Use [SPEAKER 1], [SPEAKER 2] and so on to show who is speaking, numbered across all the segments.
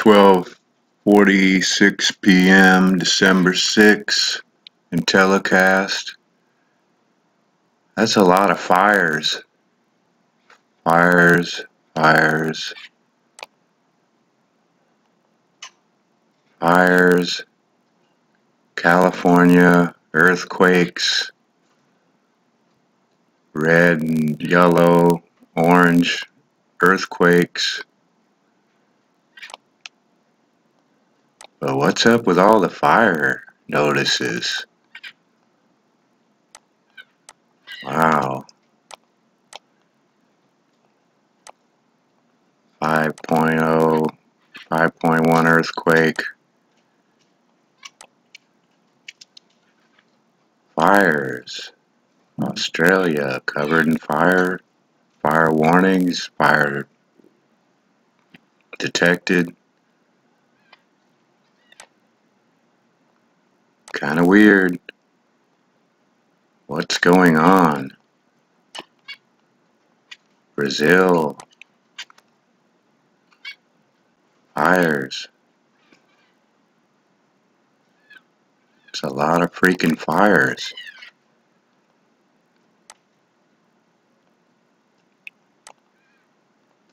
[SPEAKER 1] 12:46 p.m. December 6th in telecast. That's a lot of fires. Fires, fires, fires. California, earthquakes, red and yellow, orange, earthquakes. But what's up with all the fire notices? Wow. 5.0, 5.1 earthquake. Fires. Australia covered in fire. Fire warnings. Fire detected. Kind of weird. What's going on? Brazil. Fires. It's a lot of freaking fires.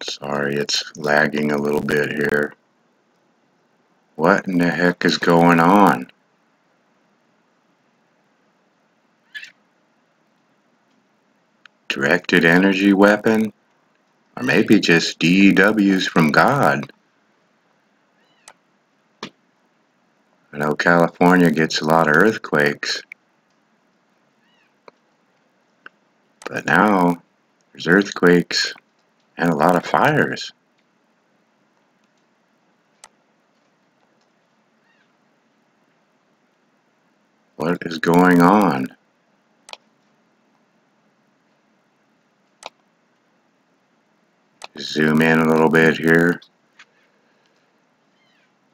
[SPEAKER 1] Sorry, it's lagging a little bit here. What in the heck is going on? Directed energy weapon? Or maybe just DEWs from God. I know California gets a lot of earthquakes. But now, there's earthquakes and a lot of fires. What is going on? Zoom in a little bit here.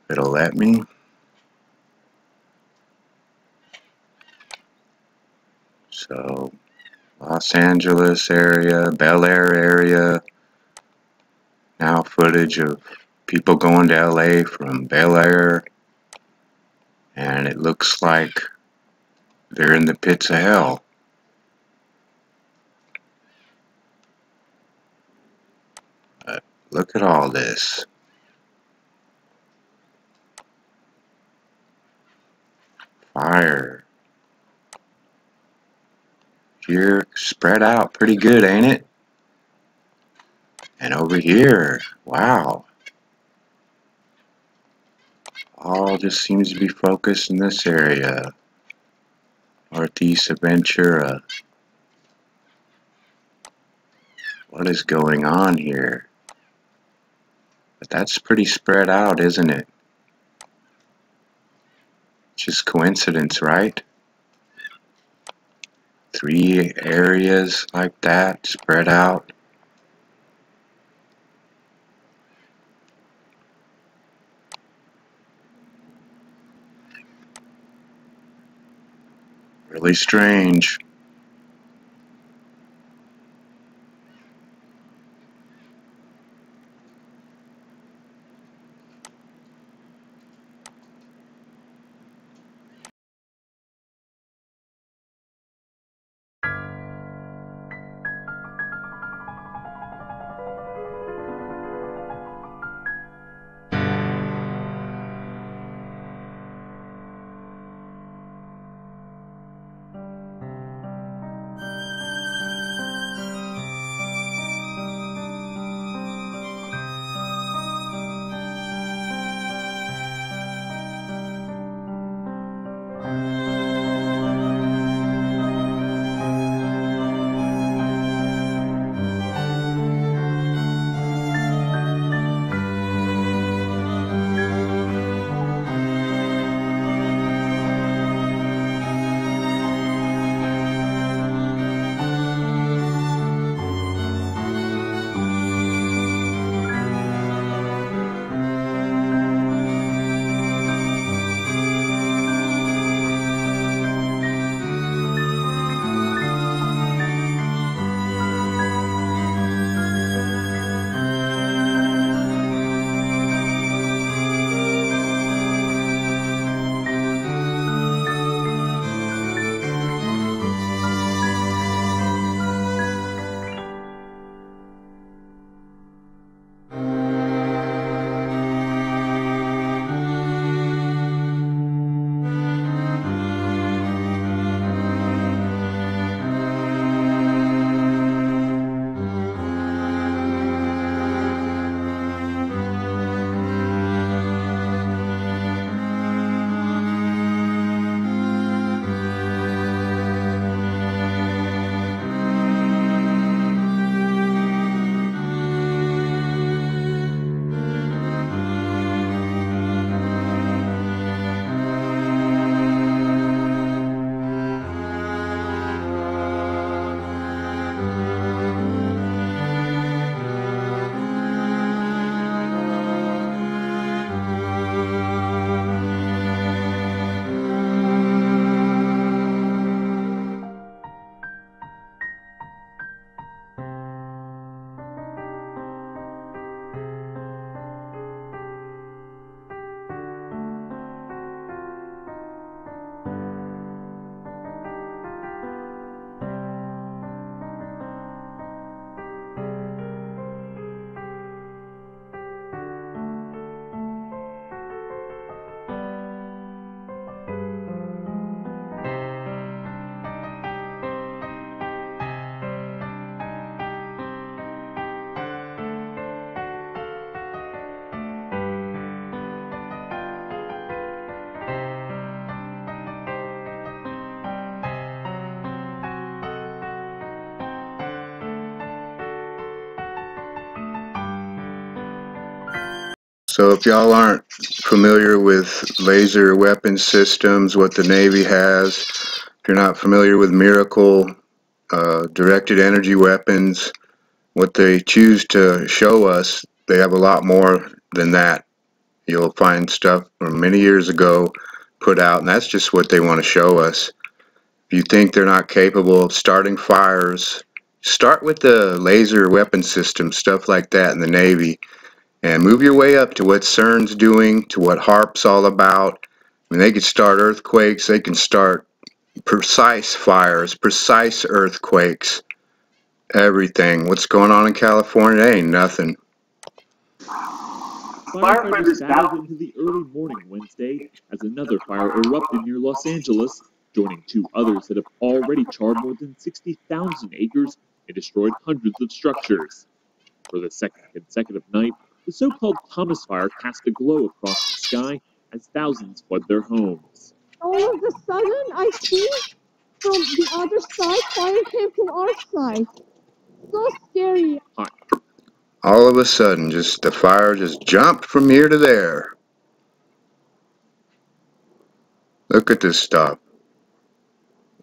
[SPEAKER 1] It'll let me. So, Los Angeles area, Bel Air area. Now footage of people going to LA from Bel Air. And it looks like they're in the pits of hell. But look at all this. Fire. Here, spread out pretty good, ain't it? And over here, wow. All just seems to be focused in this area. Northeast of Ventura. What is going on here? But that's pretty spread out, isn't it? Just coincidence, right? 3 areas like that, spread out. Really strange. So if y'all aren't familiar with laser weapon systems, what the Navy has, if you're not familiar with Miracle directed energy weapons, what they choose to show us, they have a lot more than that. You'll find stuff from many years ago put out, and that's just what they want to show us. If you think they're not capable of starting fires, start with the laser weapon system, stuff like that in the Navy, and move your way up to what CERN's doing, to what HAARP's all about. I mean, they can start earthquakes, they can start precise fires, precise earthquakes, everything. What's going on in California? Ain't nothing.
[SPEAKER 2] Firefighters battled into the early morning Wednesday as another fire erupted near Los Angeles, joining two others that have already charred more than 60,000 acres and destroyed hundreds of structures. For the second consecutive night, the so-called Thomas Fire cast a glow across the sky as thousands fled their homes.
[SPEAKER 3] All of a sudden, I see from the other side, fire came from our side. So scary.
[SPEAKER 1] All of a sudden, just the fire just jumped from here to there. Look at this stuff.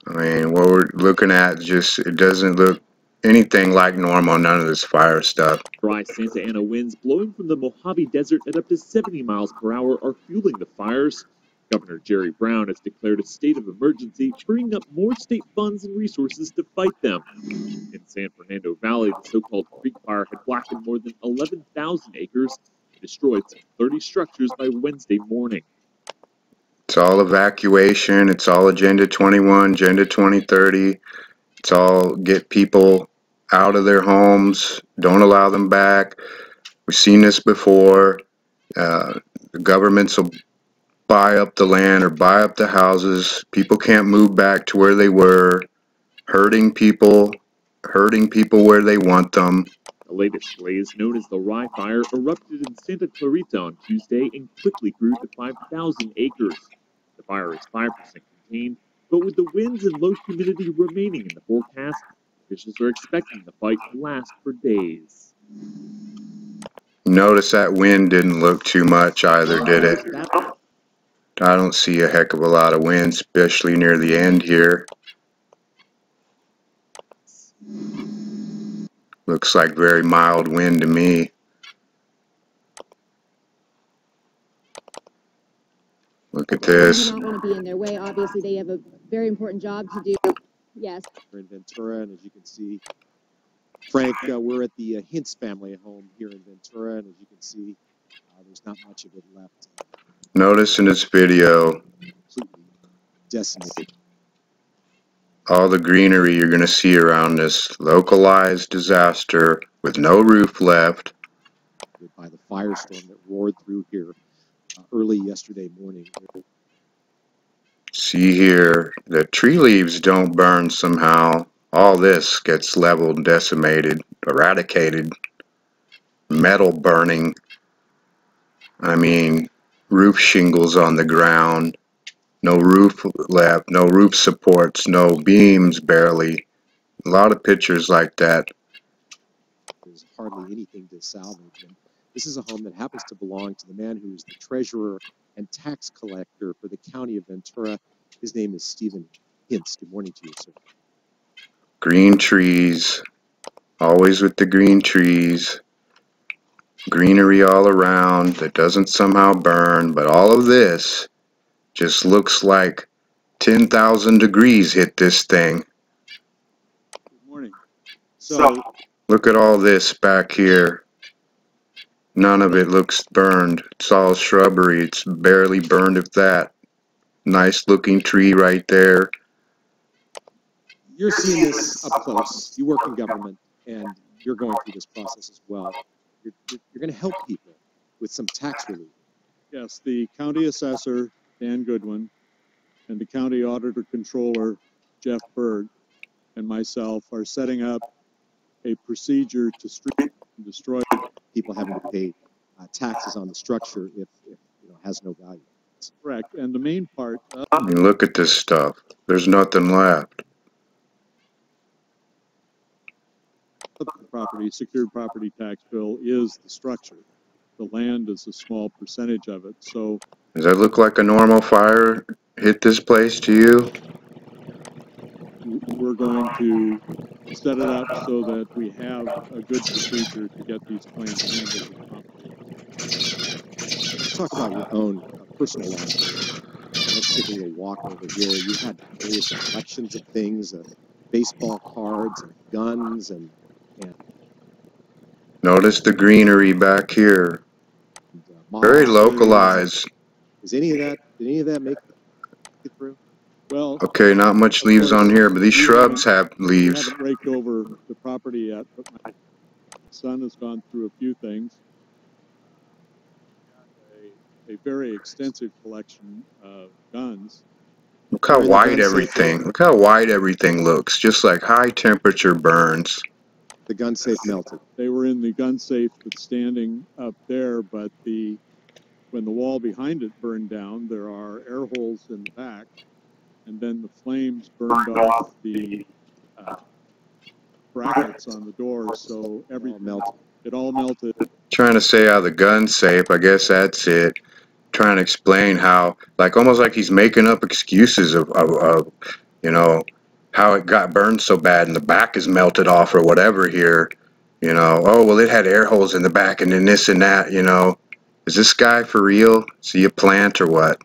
[SPEAKER 1] I mean, what we're looking at, just, it doesn't look anything like normal, none of this fire stuff.
[SPEAKER 2] Dry Santa Ana winds blowing from the Mojave Desert at up to 70 miles per hour are fueling the fires. Governor Jerry Brown has declared a state of emergency, freeing up more state funds and resources to fight them. In San Fernando Valley, the so-called Creek Fire had blackened more than 11,000 acres and destroyed some 30 structures by Wednesday morning.
[SPEAKER 1] It's all evacuation, it's all Agenda 21, Agenda 2030. It's all get people out of their homes, don't allow them back. We've seen this before. The governments will buy up the land or buy up the houses. People can't move back to where they were, hurting people where they want them.
[SPEAKER 2] The latest blaze, known as the Rye Fire, erupted in Santa Clarita on Tuesday and quickly grew to 5,000 acres. The fire is 5% contained, but with the winds and low humidity remaining in the forecast, officials are expecting the fight to last for days.
[SPEAKER 1] Notice that wind didn't look too much either, did it? I don't see a heck of a lot of wind, especially near the end here. Looks like very mild wind to me. Look at this.
[SPEAKER 3] I do not want to be in their way. Obviously, they have a very important job to do. Yes.
[SPEAKER 4] We're in Ventura, and as you can see, Frank, we're at the Hintz family home here in Ventura, and as you can see, there's not much of it left.
[SPEAKER 1] Notice in this video,
[SPEAKER 4] Completely decimated.
[SPEAKER 1] all the greenery you're going to see around this localized disaster with no roof left.
[SPEAKER 4] By the firestorm that roared through here early yesterday morning.
[SPEAKER 1] See here, the tree leaves don't burn somehow. All this gets leveled, decimated, eradicated. Metal burning. I mean, roof shingles on the ground. No roof left, no roof supports, no beams barely. A lot of pictures like that.
[SPEAKER 4] There's hardly anything to salvage. And this is a home that happens to belong to the man who is the treasurer and tax collector for the county of Ventura. His name is Stephen Hintz. Good morning to you, sir.
[SPEAKER 1] Green trees, always with the green trees. Greenery all around that doesn't somehow burn, but all of this just looks like 10,000 degrees hit this thing.
[SPEAKER 4] Good morning. So,
[SPEAKER 1] look at all this back here. None of it looks burned. It's all shrubbery. It's barely burned, if that. Nice looking tree right there.
[SPEAKER 4] You're seeing this up close. You work in government, and you're going through this process as well. You're going to help people with some tax relief.
[SPEAKER 5] Yes, the county assessor, Dan Goodwin, and the county auditor controller, Jeff Berg, and myself are setting up a procedure to destroy
[SPEAKER 4] people having to pay taxes on the structure if it has no value.
[SPEAKER 5] That's correct. And the main part
[SPEAKER 1] I mean, look at this stuff. There's nothing left.
[SPEAKER 5] of the property, secured property tax bill is the structure. the land is a small percentage of it. So
[SPEAKER 1] Does that look like a normal fire hit this place to you?
[SPEAKER 5] we're going to set it up so that we have a good procedure to get these flames handled promptly.
[SPEAKER 4] Let's talk about your own personal life. Let's take a little walk over here. You had various collections of things, baseball cards and guns and
[SPEAKER 1] Notice the greenery back here. Very localized.
[SPEAKER 4] Is any of that? Did any of that make it through?
[SPEAKER 5] Well,
[SPEAKER 1] Okay, not much leaves on here, but these shrubs have
[SPEAKER 5] we
[SPEAKER 1] leaves.
[SPEAKER 5] haven't raked over the property yet, but my son has gone through a few things. A very extensive collection of guns.
[SPEAKER 1] Look how white everything. Look how white everything looks. Just like high temperature burns.
[SPEAKER 4] The gun safe melted.
[SPEAKER 5] They were in the gun safe that's standing up there, but when the wall behind it burned down, there are air holes in the back, and then the flames burned off the brackets on the doors, so everything melted. It all melted.
[SPEAKER 1] Trying to say how the gun's safe, I guess that's it. Trying to explain how, like, almost like he's making up excuses of you know, how it got burned so bad and the back is melted off or whatever here. You know, oh, well, it had air holes in the back and then this and that, you know. Is this guy for real? Is he a plant or what?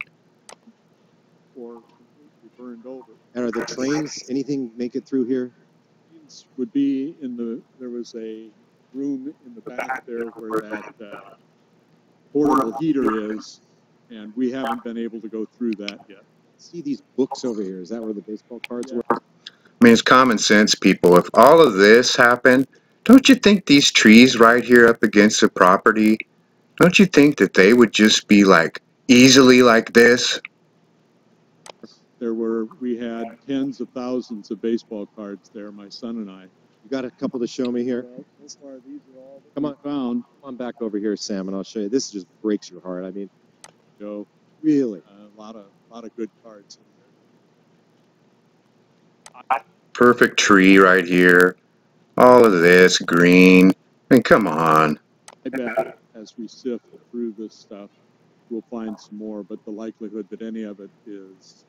[SPEAKER 5] Or completely burned over.
[SPEAKER 4] And are the trains, anything make it through here?
[SPEAKER 5] Trains would be there was a room in the back there where that portable heater is, and we haven't been able to go through that yet.
[SPEAKER 4] See these books over here. Is that where the baseball cards were?
[SPEAKER 1] I mean, it's common sense, people. If all of this happened, don't you think these trees right here up against the property, don't you think that they would just be like easily like this?
[SPEAKER 5] We had tens of thousands of baseball cards there, my son and I.
[SPEAKER 4] You got a couple to show me here?
[SPEAKER 5] Well, so far these are all that
[SPEAKER 4] Come on,
[SPEAKER 5] found.
[SPEAKER 4] Come on back over here, Sam, and I'll show you. This just breaks your heart. I mean,
[SPEAKER 5] So
[SPEAKER 4] really,
[SPEAKER 5] a lot of good cards in there.
[SPEAKER 1] Perfect tree right here. All of this green. I mean, come on.
[SPEAKER 5] I bet as we sift through this stuff, we'll find some more, but the likelihood that any of it is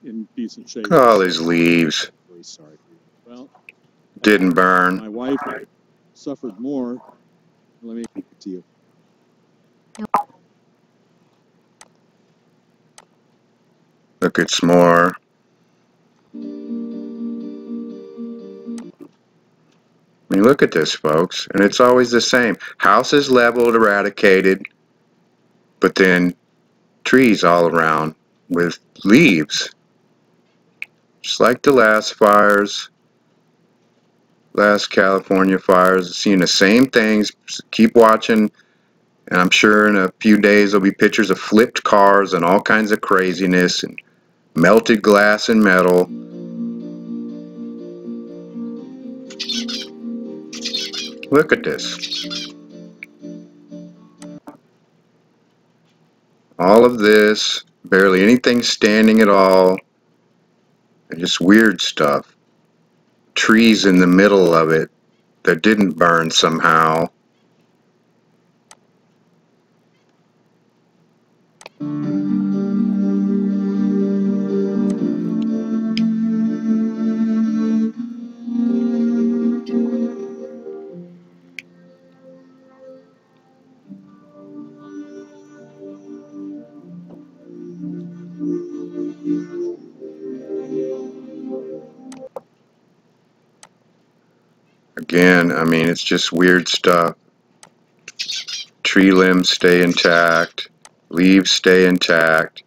[SPEAKER 5] in decent shape.
[SPEAKER 1] All these leaves.
[SPEAKER 4] really sorry for you.
[SPEAKER 5] Well,
[SPEAKER 1] Didn't burn.
[SPEAKER 5] my wife suffered more. Let me
[SPEAKER 4] Give it to you.
[SPEAKER 1] Look at some more. I mean, look at this, folks. And it's always the same. House is leveled, eradicated, but then trees all around with leaves. Just like the last fires, last California fires. Seeing the same things. Keep watching. And I'm sure in a few days there'll be pictures of flipped cars and all kinds of craziness and melted glass and metal. Look at this. All of this, barely anything standing at all, and just weird stuff. Trees in the middle of it that didn't burn somehow. Again, I mean, it's just weird stuff. Tree limbs stay intact. Leaves stay intact.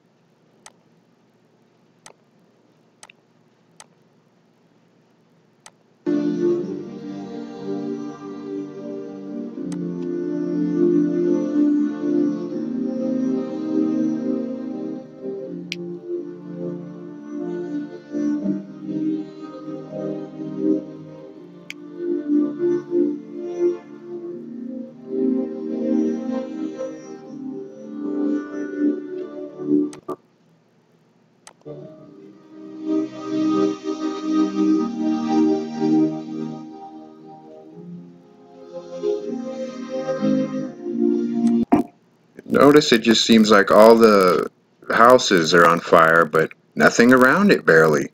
[SPEAKER 1] Notice it just seems like all the houses are on fire, but nothing around it barely.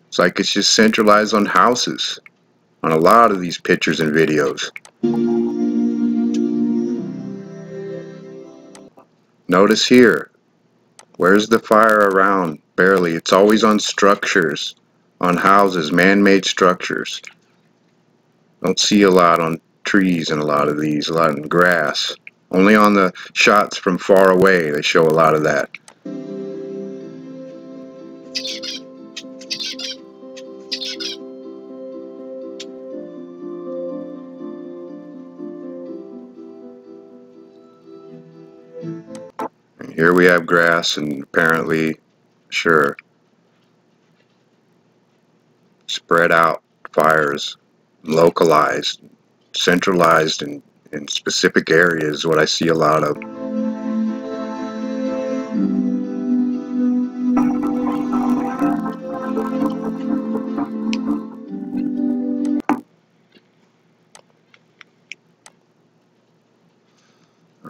[SPEAKER 1] It's like it's just centralized on houses on a lot of these pictures and videos. Notice here, where's the fire around? Barely. It's always on structures, on houses, man-made structures. Don't see a lot on trees in a lot of these, a lot in grass. Only on the shots from far away they show a lot of that. And here we have grass and apparently, sure, spread out fires, localized, centralized in specific areas, what I see a lot of.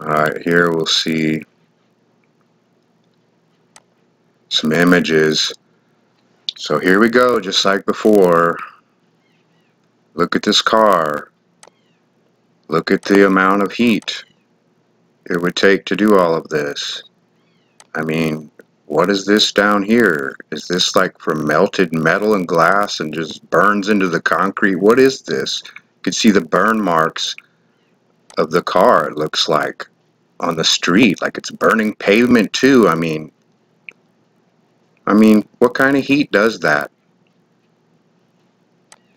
[SPEAKER 1] Alright, here we'll see some images. So here we go, just like before. Look at this car. Look at the amount of heat it would take to do all of this. I mean, what is this down here? Is this like from melted metal and glass and just burns into the concrete? What is this? You can see the burn marks of the car, it looks like, on the street, like it's burning pavement too. I mean, what kind of heat does that?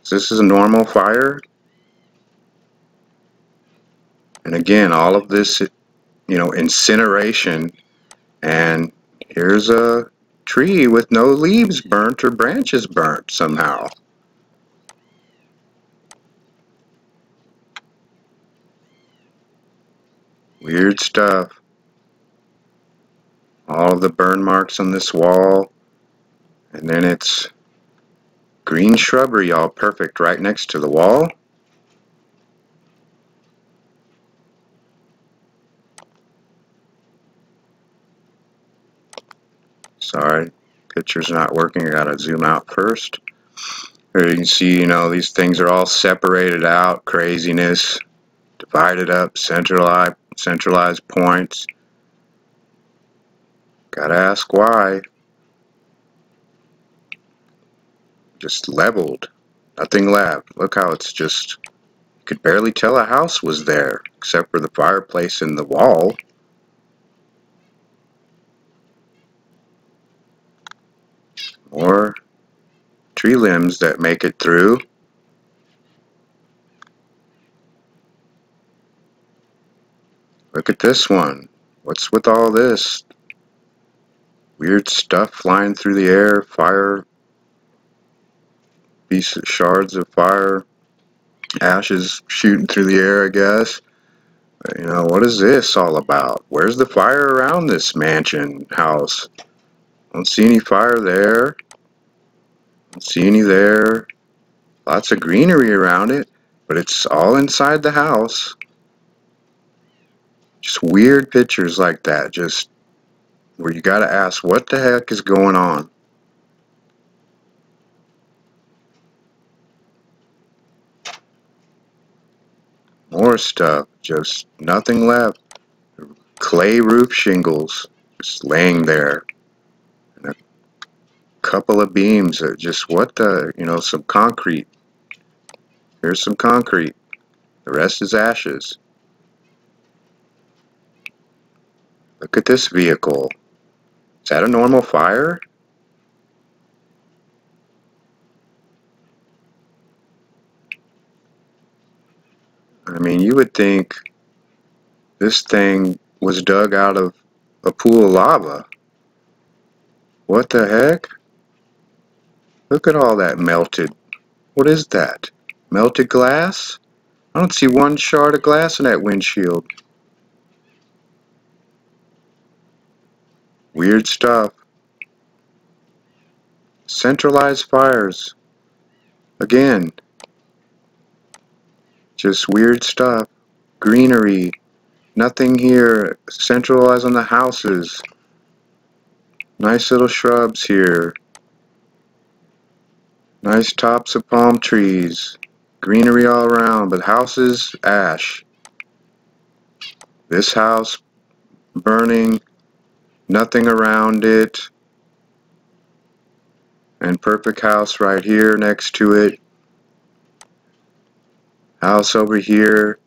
[SPEAKER 1] So this is a normal fire? And again, all of this, incineration, and here's a tree with no leaves burnt or branches burnt somehow. Weird stuff. All of the burn marks on this wall, and then it's green shrubbery, all perfect, right next to the wall. Sorry, picture's not working. I gotta zoom out first. Here you can see, these things are all separated out, craziness, divided up, centralized points. Gotta ask why. Just leveled, nothing left. Look how it's just, you could barely tell a house was there, except for the fireplace in the wall. More tree limbs that make it through. Look at this one. What's with all this? Weird stuff flying through the air, fire, pieces, shards of fire, ashes shooting through the air, I guess. What is this all about? Where's the fire around this mansion house? Don't see any fire there. Don't see any there. Lots of greenery around it, but it's all inside the house. Just weird pictures like that, just where you gotta ask, what the heck is going on? More stuff, just nothing left. Clay roof shingles just laying there. And a couple of beams that just, some concrete. Here's some concrete. The rest is ashes. Look at this vehicle. Is that a normal fire? You would think this thing was dug out of a pool of lava. What the heck? Look at all that melted. What is that? Melted glass? I don't see one shard of glass in that windshield. Weird stuff. Centralized fires. Again. Just weird stuff. Greenery. Nothing here. Centralize on the houses. Nice little shrubs here. Nice tops of palm trees. Greenery all around, but houses, ash. This house burning, nothing around it. And perfect house right here next to it. House over here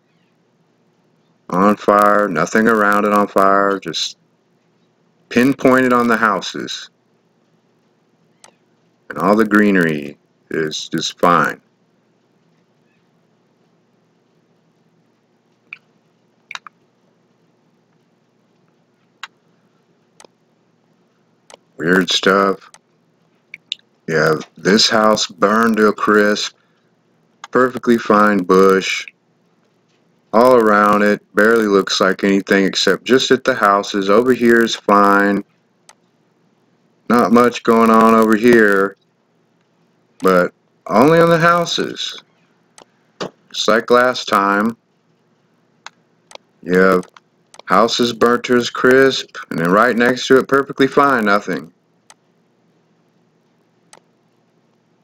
[SPEAKER 1] on fire, nothing around it on fire, just pinpointed on the houses. And all the greenery is just fine. Weird stuff. Yeah, this house burned to a crisp. Perfectly fine bush. All around it. Barely looks like anything except just at the houses. Over here is fine. Not much going on over here. But only on the houses. Just like last time. You have houses burnt to a crisp. And then right next to it, perfectly fine. Nothing.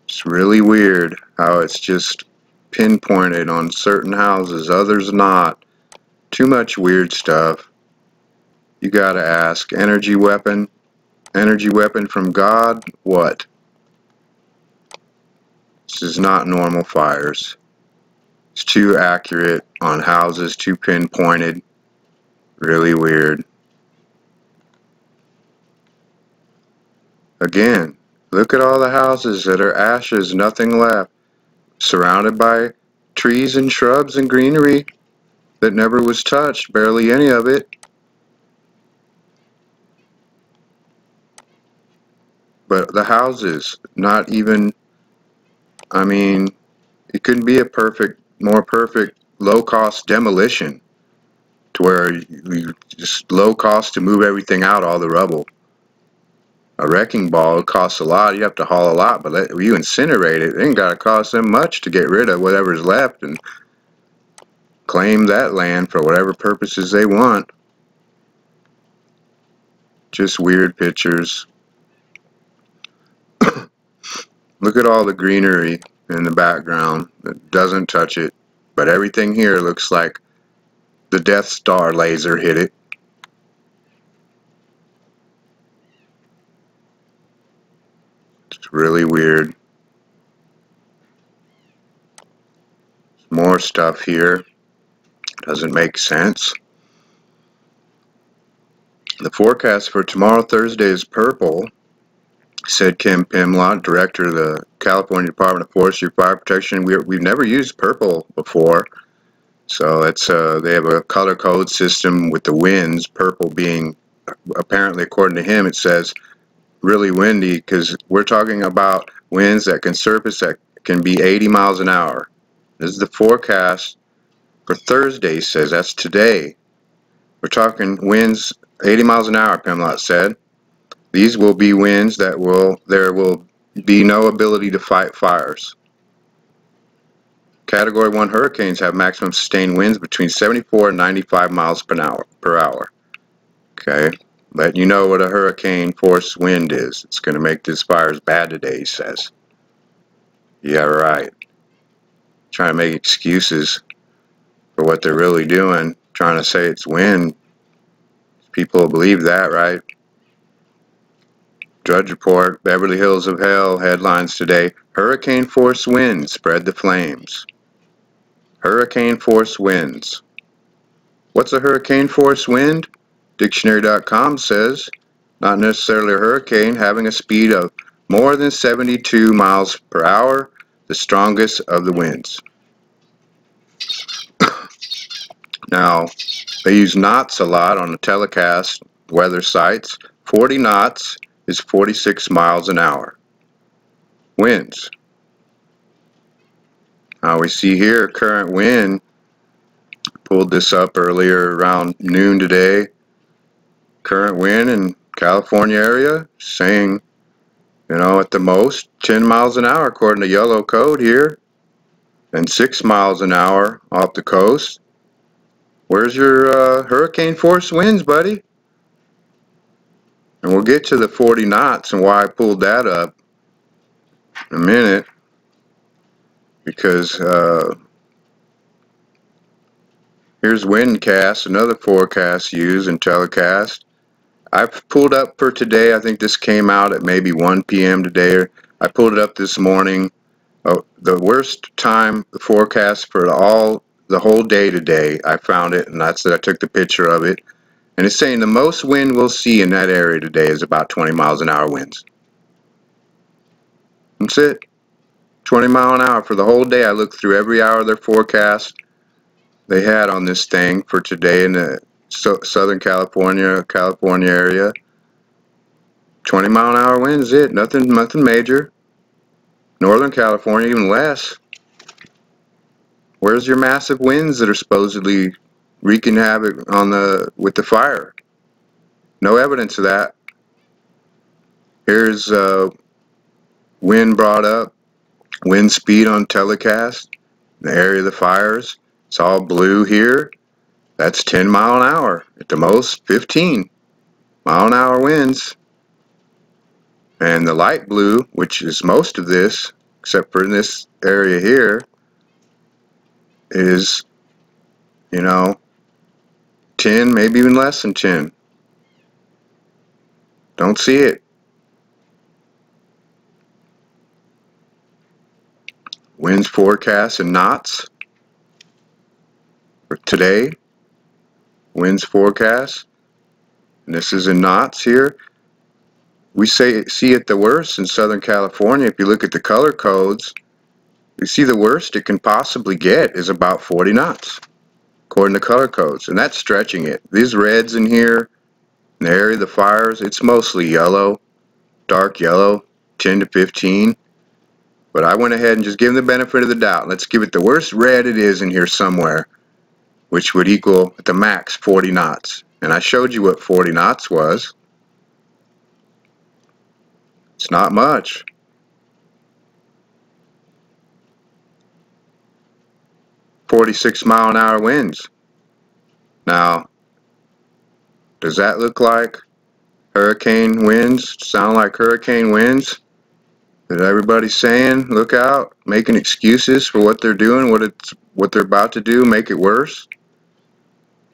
[SPEAKER 1] It's really weird how it's just pinpointed on certain houses, others not. Too much weird stuff. You gotta ask, energy weapon from God? What? This is not normal fires. It's too accurate on houses, too pinpointed. Really weird. Again, look at all the houses that are ashes, nothing left. Surrounded by trees and shrubs and greenery that never was touched, barely any of it. But the houses, not even, I mean, it couldn't be a more perfect, low-cost demolition to where you just low cost to move everything out, all the rubble. A wrecking ball costs a lot. You have to haul a lot, but you incinerate it. It ain't got to cost them much to get rid of whatever's left and claim that land for whatever purposes they want. Just weird pictures. Look at all the greenery in the background that doesn't touch it, but everything here looks like the Death Star laser hit it. It's really weird. More stuff here. Doesn't make sense. The forecast for tomorrow, Thursday, is purple, said Kim Pimlott, director of the California Department of Forestry Fire Protection. We've never used purple before, so it's they have a color code system with the winds. Purple being, apparently, according to him, it says really windy because we're talking about winds that can surface that can be 80 miles an hour. This is the forecast for Thursday. Says that's today. We're talking winds 80 miles an hour, Pimlott said. These will be winds that there will be no ability to fight fires. Category 1 hurricanes have maximum sustained winds between 74 and 95 miles per hour. Okay, let you know what a hurricane force wind is. It's going to make these fires bad today, he says. Yeah, right. Trying to make excuses for what they're really doing. Trying to say it's wind. People believe that, right? Drudge Report, Beverly Hills of Hell, headlines today. Hurricane force winds spread the flames. Hurricane force winds. What's a hurricane force wind? Dictionary.com says, not necessarily a hurricane, having a speed of more than 72 miles per hour, the strongest of the winds. Now, they use knots a lot on the telecast weather sites. 40 knots is 46 miles an hour. Winds. Now we see here current wind, pulled this up earlier around noon today. Current wind in California area saying, at the most 10 miles an hour according to yellow code here, and 6 miles an hour off the coast. Where's your hurricane force winds, buddy? And we'll get to the 40 knots and why I pulled that up in a minute, because here's Windcast, another forecast used and telecast. I've pulled up for today. I think this came out at maybe 1 p.m. today. I pulled it up this morning. The worst time, the forecast for the whole day today. I found it, and that's that. I took the picture of it, and it's saying the most wind we'll see in that area today is about 20 miles an hour winds. That's it. 20 mile an hour for the whole day. I looked through every hour of their forecast they had on this thing for today in the Southern California area. 20 mile an hour winds, it. Nothing major. Northern California, even less. Where's your massive winds that are supposedly wreaking havoc with the fire? No evidence of that. Here's wind brought up, wind speed on telecast, the area of the fires. It's all blue here. That's 10 mile an hour. At the most, 15 mile an hour winds. And the light blue, which is most of this, except for in this area here, is, 10, maybe even less than 10. Don't see it. Winds forecast in knots for today. Winds forecast. And this is in knots here. We see it the worst in Southern California. If you look at the color codes, you see the worst it can possibly get is about 40 knots, according to color codes. And that's stretching it. These reds in here, in the area of the fires, it's mostly yellow, dark yellow, 10 to 15. But I went ahead and just gave them the benefit of the doubt. Let's give it the worst red it is in here somewhere, which would equal at the max 40 knots. And I showed you what 40 knots was. It's not much. .46 mile an hour winds. Now, does that look like hurricane winds? Sound like hurricane winds? That everybody's saying, look out, making excuses for what they're doing, what they're about to do, make it worse?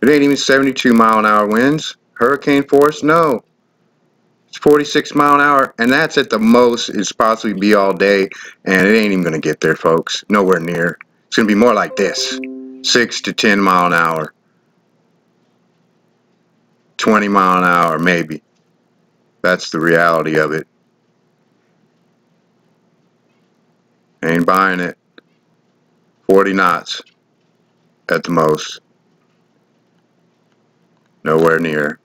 [SPEAKER 1] It ain't even 72 mile an hour winds. Hurricane force? No. It's 46 mile an hour, and that's at the most it's possibly be all day, and it ain't even gonna get there, folks. Nowhere near. It's gonna be more like this. 6 to 10 mile an hour. 20 mile an hour, maybe. That's the reality of it. Ain't buying it. 40 knots at the most. Nowhere near.